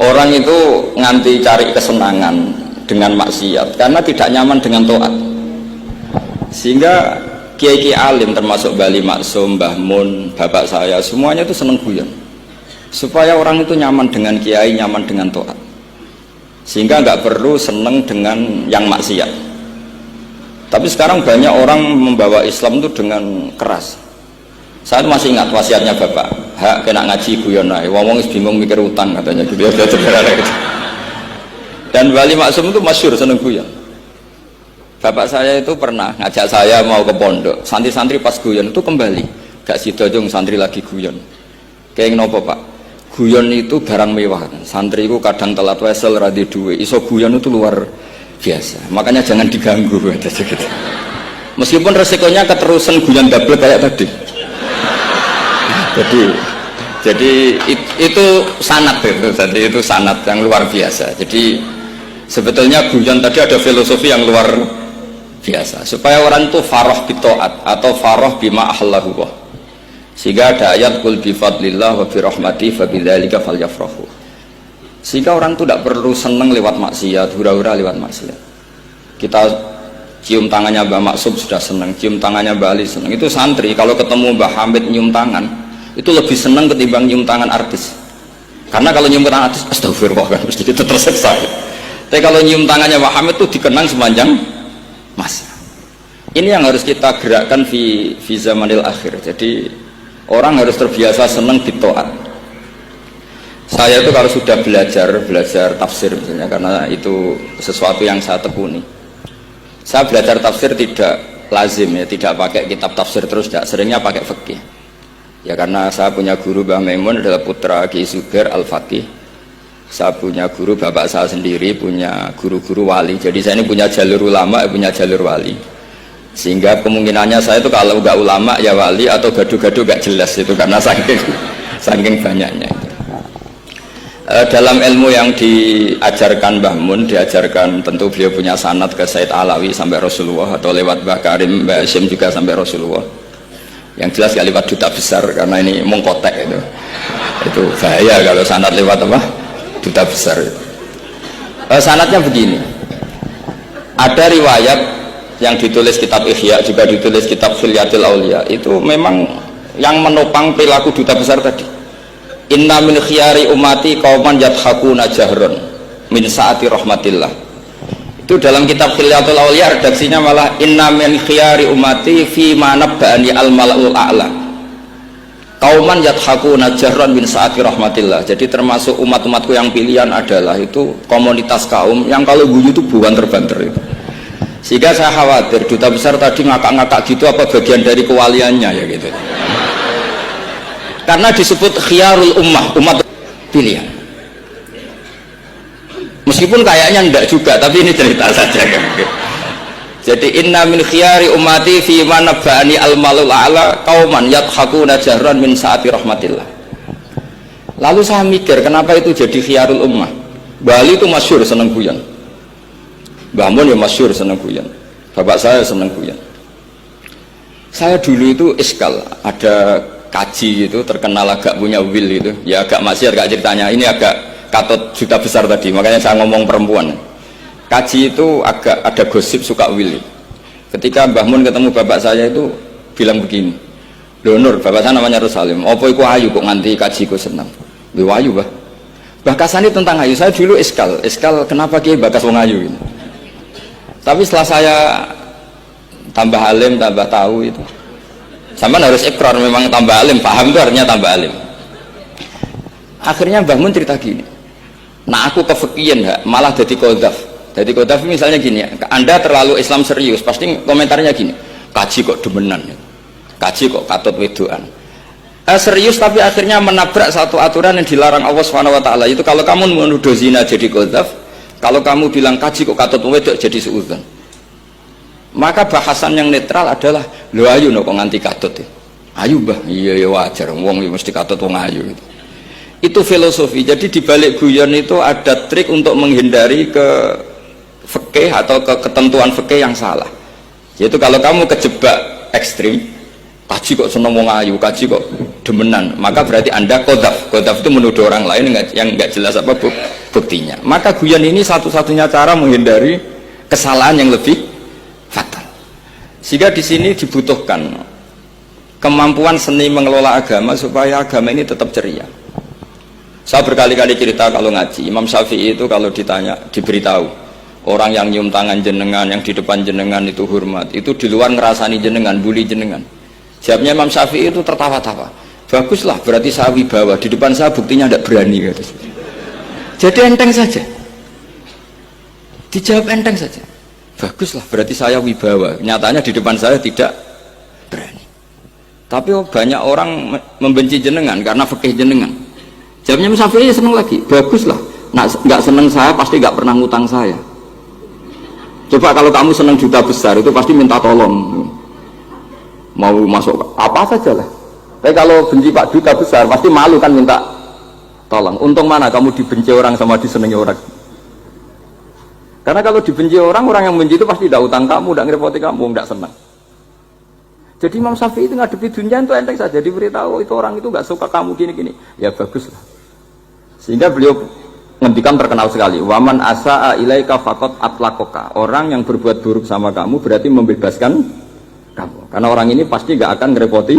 Orang itu nganti cari kesenangan dengan maksiat karena tidak nyaman dengan taat. Sehingga kiai-kiai alim termasuk Bali Maksum, Mbah Mun, bapak saya semuanya itu seneng guyon. Supaya orang itu nyaman dengan kiai, nyaman dengan taat. Sehingga nggak perlu seneng dengan yang maksiat. Tapi sekarang banyak orang membawa Islam itu dengan keras. Saya masih ingat wasiatnya bapak, hak kena ngaji guyon ae, wong bingung mikir utang katanya gitu ya, gitu. Dan Bali Maksum itu masyhur seneng guyon. Bapak saya itu pernah ngajak saya mau ke pondok, santri-santri pas guyon itu kembali, gak sido jong santri lagi guyon. Kayak nopo pak, guyon itu barang mewah, santri itu kadang telat wesel radhi duwe, iso guyon itu luar biasa, makanya jangan diganggu gitu. Meskipun resikonya keterusan guyon double kayak tadi. Jadi itu sanad itu sanad yang luar biasa. Jadi sebetulnya guyon tadi ada filosofi yang luar biasa supaya orang itu farah bitaat atau farah bima ahlahu. Sehingga ada ayat qul bi fadlillah wa bi rahmati fa bidzalika falyafrahu. Sehingga orang itu tidak perlu seneng lewat maksiat, hura-hura lewat maksiat. Kita cium tangannya Mbah Maksum sudah seneng, cium tangannya Mbah Ali seneng. Itu santri kalau ketemu Mbah Hamid nyium tangan itu lebih senang ketimbang nyium tangan artis, karena kalau nyium tangan artis astagfirullah kan mesti kita tersiksa. Tapi kalau nyium tangannya Pak Hamid itu dikenang sepanjang masa. Ini yang harus kita gerakkan di zamanil akhir. Jadi orang harus terbiasa senang bitaat. Saya itu kalau sudah belajar tafsir misalnya, karena itu sesuatu yang saya tekuni. Saya belajar tafsir tidak lazim ya, tidak pakai kitab tafsir terus, tidak, seringnya pakai fikih. Ya karena saya punya guru Mbah Maimun adalah putra Ki Zubair Al-Faqih. Saya punya guru bapak saya sendiri, punya guru-guru wali. Jadi saya ini punya jalur ulama, punya jalur wali. Sehingga kemungkinannya saya itu kalau nggak ulama ya wali, atau gaduh-gaduh nggak jelas itu karena saking banyaknya. Dalam ilmu yang diajarkan Mbah Mun, diajarkan tentu beliau punya sanad ke Said Alawi sampai Rasulullah, atau lewat Mbah Karim, Mbah Hashim juga sampai Rasulullah. Yang jelas gak lewat duta besar karena ini mengkotek itu bahaya kalau sanad lewat apa duta besar itu. Sanadnya begini, ada riwayat yang ditulis kitab Ihya, juga ditulis kitab Khilyatul Aulia, itu memang yang menopang perilaku duta besar tadi. Inna min khiyari umati qauman yadhakuna jahron min saati rahmatillah. Itu dalam kitab Khilyatul Aulia redaksinya malah inna min khiyari umati fi ma nabba'ani al-mala'ul a'la qauman yadhakuna jahran min saati rahmatillah. Jadi termasuk umat-umatku yang pilihan adalah itu komunitas kaum yang kalau guyu itu bukan terbanter itu. Sehingga saya khawatir duta besar tadi ngakak-ngakak gitu apa bagian dari kewaliannya ya gitu. Karena disebut khiyarul ummah, umat pilihan. Meskipun kayaknya enggak juga, tapi ini cerita saja kan. Jadi inna min khiyari ummati fi ma nabba'ani al-malul a'la qauman yadhakuna jahran min saati rahmatillah. Lalu saya mikir kenapa itu jadi khiyarul ummah. Bali itu masyhur seneng guyon. Mbah Mun ya masyhur seneng guyon. Bapak saya seneng guyon. Saya dulu itu iskal, ada kaji itu terkenal agak punya will itu. Ya agak maksiat agak ceritanya. Ini agak katut juta besar tadi, makanya saya ngomong perempuan. Kaji itu agak ada gosip suka willy. Ketika Mbah Mun ketemu bapak saya itu bilang begini, "Lho Nur, bapak saya namanya Rosalim, apa iku ayu kok nganti kaji ku seneng?" "Lho ayu, Mbah." Bahasane tentang ayu, saya dulu iskal kenapa Kiai bakas wong ayu ini. Tapi setelah saya tambah alim, tambah tahu itu. Sama harus ikrar memang tambah alim, paham itu artinya tambah alim. Akhirnya Mbah Mun cerita gini, nah aku kefikian malah jadi kodaf. Jadi kodaf misalnya gini, Anda terlalu Islam serius, pasti komentarnya gini, kaji kok demenan, kaji kok katut wedoan. Serius tapi akhirnya menabrak satu aturan yang dilarang Allah SWT. Itu kalau kamu menuduh zina jadi kodaf, kalau kamu bilang kaji kok katut wedok jadi suudzon. Maka bahasan yang netral adalah, lo ayu no kok nganti katut ya. Ayu Mbah, iya ya wajar, wong mesti katut wong ayu itu. Itu filosofi. Jadi di balik guyon itu ada trik untuk menghindari ke fikih atau ke ketentuan fikih yang salah. Yaitu kalau kamu kejebak ekstrim, kaji kok seneng wong ayu, kaji kok demenan, maka berarti Anda qadzaf. Qadzaf itu menuduh orang lain yang enggak jelas apa buktinya. Maka guyon ini satu-satunya cara menghindari kesalahan yang lebih fatal. Sehingga di sini dibutuhkan kemampuan seni mengelola agama supaya agama ini tetap ceria. Saya berkali-kali cerita kalau ngaji, Imam Syafi'i itu kalau ditanya, diberitahu orang yang nyium tangan jenengan, yang di depan jenengan itu hormat, itu di luar ngerasani jenengan, bully jenengan. Jawabnya Imam Syafi'i itu tertawa-tawa. Baguslah, berarti saya wibawa, di depan saya buktinya tidak berani. Gitu. Jadi enteng saja, dijawab enteng saja. Baguslah, berarti saya wibawa, nyatanya di depan saya tidak berani. Tapi banyak orang membenci jenengan karena fikih jenengan. Jawabnya Imam Syafi'i seneng lagi. Baguslah, nggak seneng saya pasti nggak pernah ngutang saya. Coba kalau kamu seneng juta besar itu pasti minta tolong, mau masuk apa saja lah. Tapi kalau benci Pak Duta besar pasti malu kan minta tolong. Untung mana kamu dibenci orang sama disenangi orang. Karena kalau dibenci orang yang benci itu pasti tidak utang kamu, tidak ngerepoti kamu, tidak senang. Jadi Imam Syafi'i itu ngadepi dunia itu enteng saja, diberitahu itu orang itu nggak suka kamu gini-gini. Ya bagus lah. Sehingga beliau ngendikan terkenal sekali, waman asaa ilaika faqat atlaqaka. Orang yang berbuat buruk sama kamu berarti membebaskan kamu. Karena orang ini pasti nggak akan ngerepoti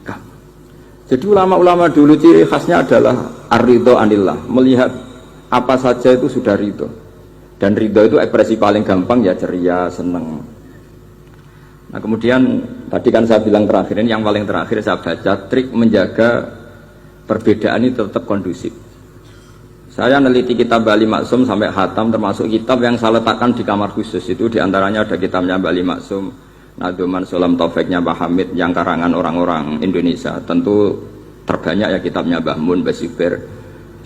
kamu. Jadi ulama-ulama dulu ciri khasnya adalah ar-ridho anillah, melihat apa saja itu sudah ridho. Dan ridho itu ekspresi paling gampang ya ceria, seneng. Nah kemudian tadi kan saya bilang terakhir ini yang paling terakhir saya baca trik menjaga perbedaan ini tetap kondusif. Saya neliti kitab Bali Maksum sampai khatam, termasuk kitab yang saya letakkan di kamar khusus itu diantaranya ada kitabnya Bali Maksum, Naduman Sulam Taufiknya Mbah Hamid yang karangan orang-orang Indonesia. Tentu terbanyak ya kitabnya Mbah Mun, Mbah Sibir.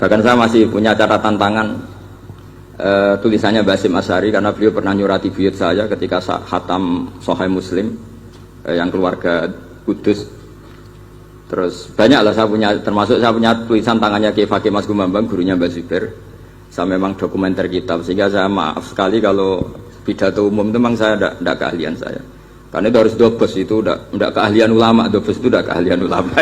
Bahkan saya masih punya catatan tangan tulisannya Basim Asyari karena beliau pernah nyurati buyut saya ketika khatam Sahih Muslim yang keluarga Kudus. Terus banyak lah saya punya, termasuk saya punya tulisan tangannya Kiai Fakih Mas Gumambang, gurunya Mbak Zubair. Saya memang dokumenter kitab, sehingga saya maaf sekali kalau pidato umum itu memang saya tidak keahlian saya. Karena itu harus dobes, itu tidak keahlian ulama, dobes itu tidak keahlian ulama.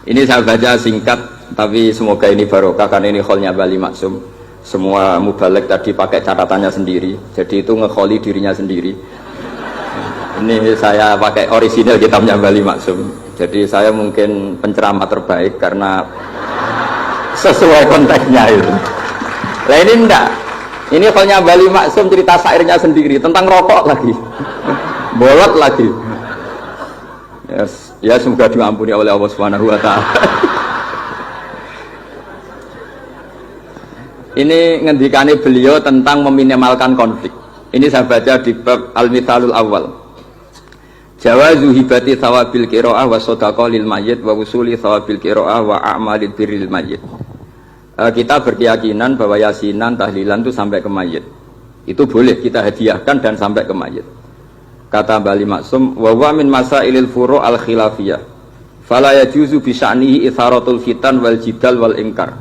Ini saya baca singkat, tapi semoga ini barokah karena ini kholnya Bali Maksum. Semua mubalek tadi pakai catatannya sendiri, jadi itu ngekholi dirinya sendiri. Ini saya pakai orisinal kitabnya Bali Maksum. Jadi saya mungkin penceramah terbaik karena sesuai konteksnya itu. Nah ini enggak. Ini kholnya Bali Maksum cerita syairnya sendiri tentang rokok lagi. Bolot lagi. Yes. Ya semoga diampuni oleh Allah Subhanahu wa taala. Ini ngendikane beliau tentang meminimalkan konflik. Ini saya baca di bab Al-Mithalul Awal. Jawazu hibati thawabil qiraah wa shadaqah lil mayyit wa wusuli thawabil qiraah wa a'malil birril mayyit. Kita berkeyakinan bahwa yasinan, tahlilan itu sampai ke mayit. Itu boleh kita hadiahkan dan sampai ke mayit. Kata Bali Maksum, wa huwa min masailil furu' al khilafiyah. Fala yajuzu bi sya'nihi itharatul fitan wal jidal wal ingkar.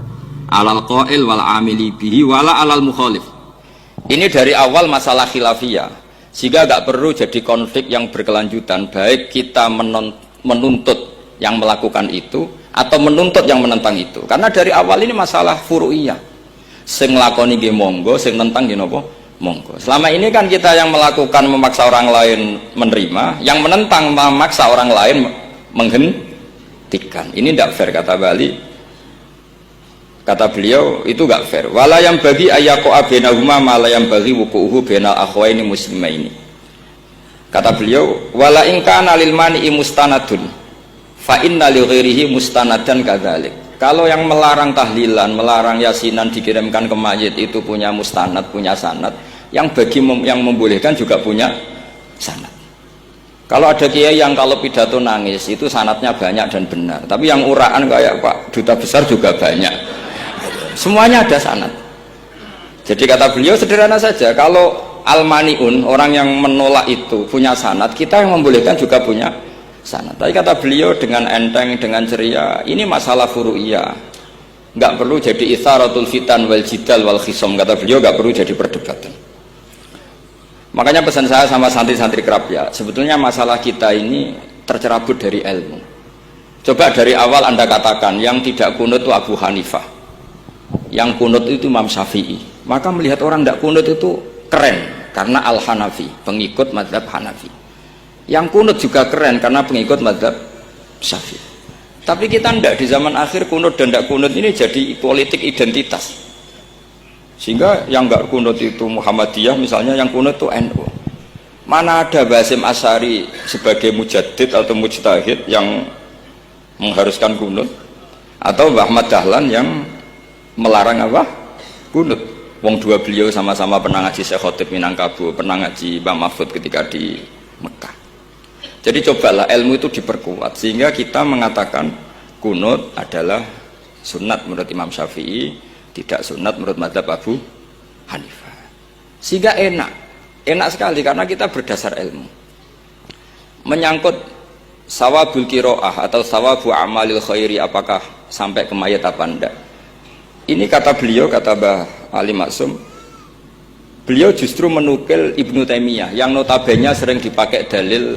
Alal qail wal amili bihi wala alal mukhalif. Ini dari awal masalah khilafiyah. Sehingga nggak perlu jadi konflik yang berkelanjutan, baik kita menuntut yang melakukan itu atau menuntut yang menentang itu. Karena dari awal ini masalah furu'iyah. Sing nglakoni nggih monggo, sing nentang nggih napa? Monggo. Selama ini kan kita yang melakukan memaksa orang lain menerima, yang menentang memaksa orang lain menghentikan. Ini tidak fair kata Bali. Kata beliau itu gak fair. Wala yang bagi ayaqa bainahuma ma la yang bagi wuquhu bainal akhwaini muslimaini. Kata beliau, wala in kana lil mani'i mustanadun fa inna li ghairihi mustanadan kadzalik. Kalau yang melarang tahlilan, melarang yasinan dikirimkan ke mayit itu punya mustanad, punya sanad. Yang bagi yang membolehkan juga punya sanad. Kalau ada kiai yang kalau pidato nangis itu sanadnya banyak dan benar. Tapi yang uraan kayak Pak Duta Besar juga banyak. Semuanya ada sanad. Jadi kata beliau sederhana saja, kalau al-mani'un, orang yang menolak itu punya sanad, kita yang membolehkan juga punya sanad. Tapi kata beliau dengan enteng, dengan ceria, ini masalah furu'iyah. Nggak perlu jadi itharatul fitan wal jidal wal khisom. Kata beliau nggak perlu jadi perdebatan. Makanya pesan saya sama santri-santri kerap ya, sebetulnya masalah kita ini tercerabut dari ilmu. Coba dari awal Anda katakan yang tidak kunut itu Abu Hanifah, yang kunut itu Imam Syafi'i, maka melihat orang tidak kunut itu keren karena Al-Hanafi, pengikut mazhab Hanafi. Yang kunut juga keren karena pengikut mazhab Syafi'i. Tapi kita tidak, di zaman akhir kunut dan tidak kunut ini jadi politik identitas. Sehingga yang nggak kunut itu Muhammadiyah misalnya, yang kunut itu NU. Mana ada Basim Asy'ari sebagai mujaddid atau mujtahid yang mengharuskan kunut, atau Mbah Ahmad Dahlan yang melarang apa? Kunut. Wong dua beliau sama-sama pernah ngaji Syekh Khotib Minangkabau, pernah ngaji Mbah Mahfud ketika di Mekah. Jadi cobalah ilmu itu diperkuat sehingga kita mengatakan kunut adalah sunat menurut Imam Syafi'i, tidak sunat menurut mazhab Abu Hanifah. Sehingga enak sekali karena kita berdasar ilmu. Menyangkut sawabul kiroah atau sawabu amalil khairi, apakah sampai ke mayat apa enggak, ini kata beliau, kata Mbah Ali Maksum, beliau justru menukil Ibnu Taimiyah yang notabene sering dipakai dalil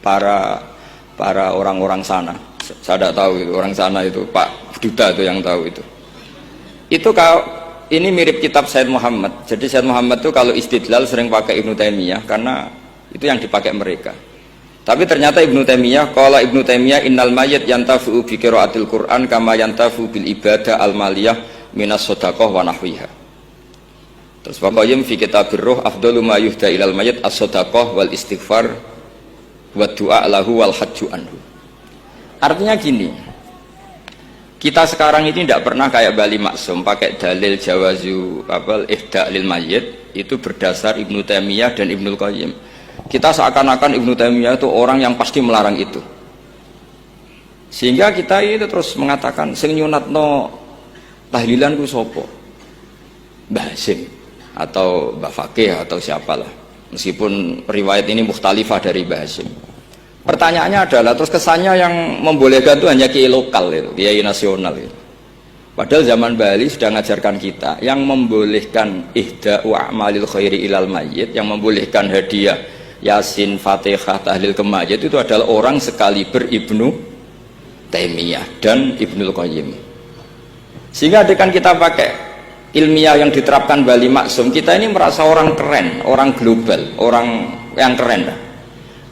para orang-orang sana. Saya tidak tahu itu orang sana, itu Pak Duta itu yang tahu itu. Itu kalau ini mirip kitab Said Muhammad. Jadi Said Muhammad itu kalau istidlal sering pakai Ibnu Taimiyah karena itu yang dipakai mereka. Tapi ternyata Ibnu Taimiyah, qala Ibnu Taimiyah innal mayyit yantafi'u bi qiraatil Qur'an kama yantafi'u bil ibadah al maliyah minas shadaqah wa nahwiha. Terus Qayyim fi kitabir ruh afdalu ma yuhda ilal mayyit as-shadaqah wal istighfar wa du'a lahu wal hajju anhu. Artinya gini, kita sekarang ini tidak pernah kayak Bali Maksum pakai dalil jawazu ihda lil mayyit itu berdasar Ibnu Taimiyah dan Ibnu Qayyim. Kita seakan-akan Ibnu Taimiyah itu orang yang pasti melarang itu. Sehingga kita itu terus mengatakan sing nyunatno tahlilan ku sapa? Mbah Hasyim atau Mbah Fakih atau siapalah. Meskipun riwayat ini mukhtalifah dari Mbah Hasyim. Pertanyaannya adalah terus kesannya yang membolehkan itu hanya kiai lokal itu, kiai nasional itu. Padahal zaman Bali sudah mengajarkan kita yang membolehkan ihda'u a'malil khairi ilal mayyit, yang membolehkan hadiah Yasin, Fatihah, tahlil ke mayit itu adalah orang sekaliber Ibnu Taimiyah dan Ibnu Qayyim. Sehingga dengan kita pakai ilmiah yang diterapkan Bali Maksum, kita ini merasa orang keren, orang global, orang yang keren dah.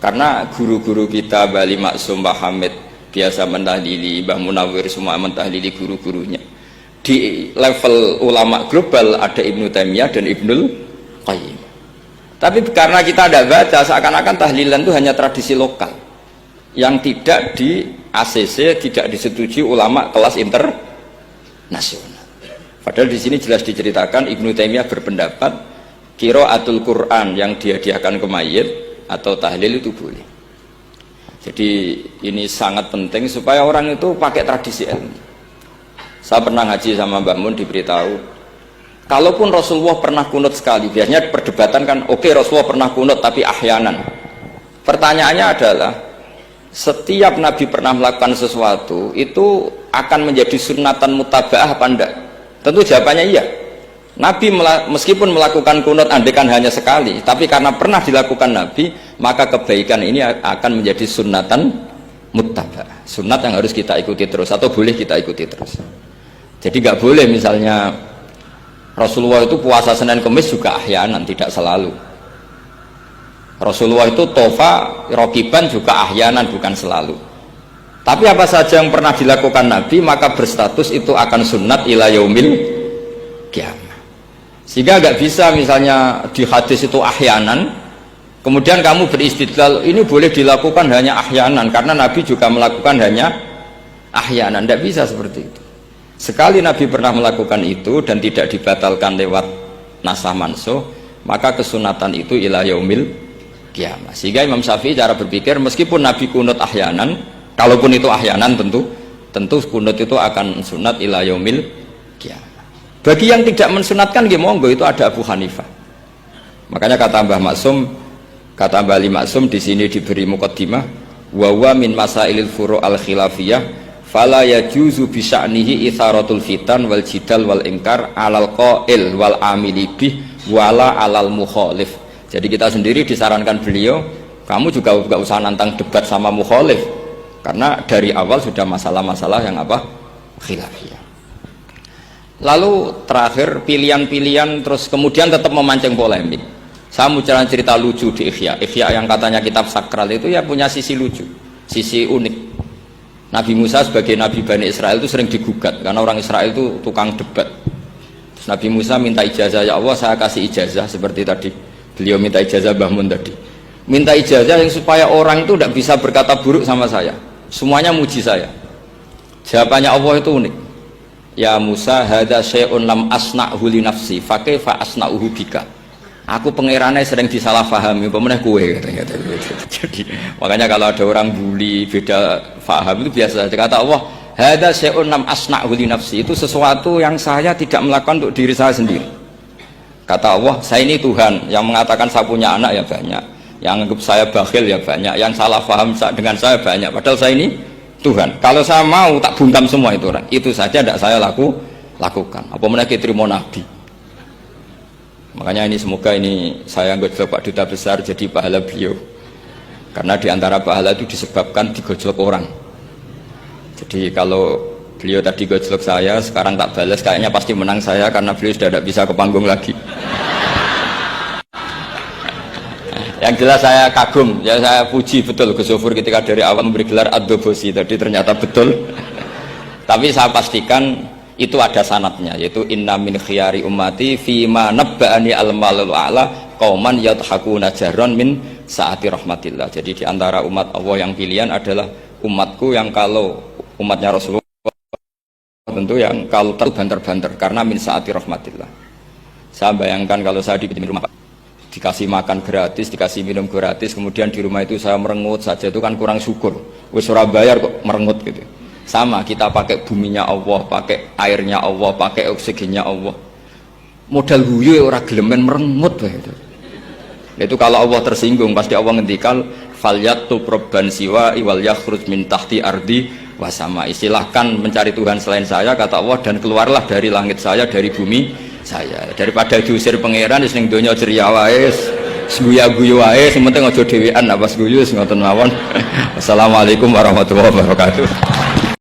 Karena guru-guru kita Bali Maksum, Mbah Hamid biasa mentahlili, Mbah Munawir semua mentahlili guru-gurunya. Di level ulama global ada Ibnu Taimiyah dan Ibnu Qayyim. Tapi karena kita tidak baca, seakan-akan tahlilan itu hanya tradisi lokal yang tidak di ACC, tidak disetujui ulama kelas internasional. Padahal di sini jelas diceritakan Ibnu Taimiyah berpendapat qiraatul Quran yang dihadiahkan ke mayit atau tahlil itu boleh. Jadi ini sangat penting supaya orang itu pakai tradisi ilmu. Saya pernah ngaji sama Mbak Mun, diberitahu kalaupun Rasulullah pernah kunut sekali, biasanya perdebatan kan oke, Rasulullah pernah kunut tapi ahyanan. Pertanyaannya adalah setiap Nabi pernah melakukan sesuatu itu akan menjadi sunnatan mutaba'ah apa enggak? Tentu jawabannya iya. Nabi meskipun melakukan kunut andekan hanya sekali, tapi karena pernah dilakukan Nabi, maka kebaikan ini akan menjadi sunnatan muttaba, sunat yang harus kita ikuti terus atau boleh kita ikuti terus. Jadi nggak boleh misalnya Rasulullah itu puasa Senin Kemis juga ahyanan, tidak selalu. Rasulullah itu tofa rokiban juga ahyanan, bukan selalu. Tapi apa saja yang pernah dilakukan Nabi maka berstatus itu akan sunat ila yaumil qiyamah. Sehingga nggak bisa misalnya di hadis itu ahyanan, kemudian kamu beristidlal ini boleh dilakukan hanya ahyanan karena Nabi juga melakukan hanya ahyanan. Tidak bisa seperti itu. Sekali Nabi pernah melakukan itu dan tidak dibatalkan lewat nasah mansuh, maka kesunatan itu ila yaumil qiyamah. Sehingga Imam Syafi'i cara berpikir meskipun Nabi kunut ahyanan, kalaupun itu ahyanan tentu kunut itu akan sunat ila yaumil qiyamah. Bagi yang tidak mensunatkan monggo, itu ada Abu Hanifah. Makanya kata Mbah Maksum, kata Mbah Ali Maksum di sini diberi muqaddimah, wa huwa min masailil furu' al khilafiyah fala yajuzu bi sya'nihi itharatul fitan wal jidal wal ingkar alal qail wal amili bih wala alal mukhalif. Jadi kita sendiri disarankan beliau, kamu juga gak usah nantang debat sama mukhalif. karena dari awal sudah masalah-masalah yang apa khilafiyah. Lalu terakhir pilihan-pilihan terus kemudian tetap memancing polemik. Saya mau cerita lucu di Ihya yang katanya kitab sakral itu ya punya sisi lucu, sisi unik. Nabi Musa sebagai Nabi Bani Israel itu sering digugat karena orang Israel itu tukang debat. Terus Nabi Musa minta ijazah, ya Allah saya kasih ijazah seperti tadi beliau minta ijazah Mbah Mun tadi, minta ijazah yang supaya orang itu tidak bisa berkata buruk sama saya, semuanya muji saya. Jawabannya Allah itu unik, ya Musa hadza syai'un lam asna'hu li nafsi fa kaifa asna'uhu bika. Aku pangerane sering disalahpahami pemenah kue katanya. Jadi makanya kalau ada orang bully beda paham itu biasa. Kata Allah hadza syai'un lam asna'hu li nafsi, itu sesuatu yang saya tidak melakukan untuk diri saya sendiri. Kata Allah, saya ini Tuhan yang mengatakan saya punya anak ya banyak, yang anggap saya bakhil ya banyak, yang salah paham dengan saya banyak, padahal saya ini Tuhan. Kalau saya mau tak bungkam semua itu orang, itu saja tidak saya lakukan. Apa mana kita terima Nabi. Makanya ini semoga ini saya gojlok Pak Duta Besar jadi pahala beliau, karena diantara pahala itu disebabkan digojlok orang. Jadi kalau beliau tadi gojlok saya, sekarang tak balas, kayaknya pasti menang saya karena beliau sudah tidak bisa ke panggung lagi. Yang jelas saya kagum, ya saya puji betul Gus Zofur ketika dari awal memberi gelar Ad-Dobosi tadi ternyata betul. Tapi saya pastikan itu ada sanadnya, yaitu inna min khiyari ummati fima nabba'ani al-malul a'la qauman yadhakuna jarran min saati rahmatillah. Jadi diantara umat Allah yang pilihan adalah umatku yang kalau umatnya Rasulullah tentu yang kalau terbanter-banter karena min saati rahmatillah. Saya bayangkan kalau saya di rumah dikasih makan gratis, dikasih minum gratis, kemudian di rumah itu saya merengut saja, itu kan kurang syukur. Wis ora bayar kok merengut gitu. Sama kita pakai buminya Allah, pakai airnya Allah, pakai oksigennya Allah. Modal guyu ora gelemen merengut gitu. Itu kalau Allah tersinggung pasti Allah ngendikan falyatu probban siwa wal yakhruj min tahti ardi wasama, istilahkan mencari Tuhan selain saya kata Allah dan keluarlah dari langit saya, dari bumi saya, daripada diusir pangeran wis ning donya ceria wae, guyu wae, sing penting aja dhewean apa guyu ngoten mawon. Wassalamualaikum warahmatullahi wabarakatuh.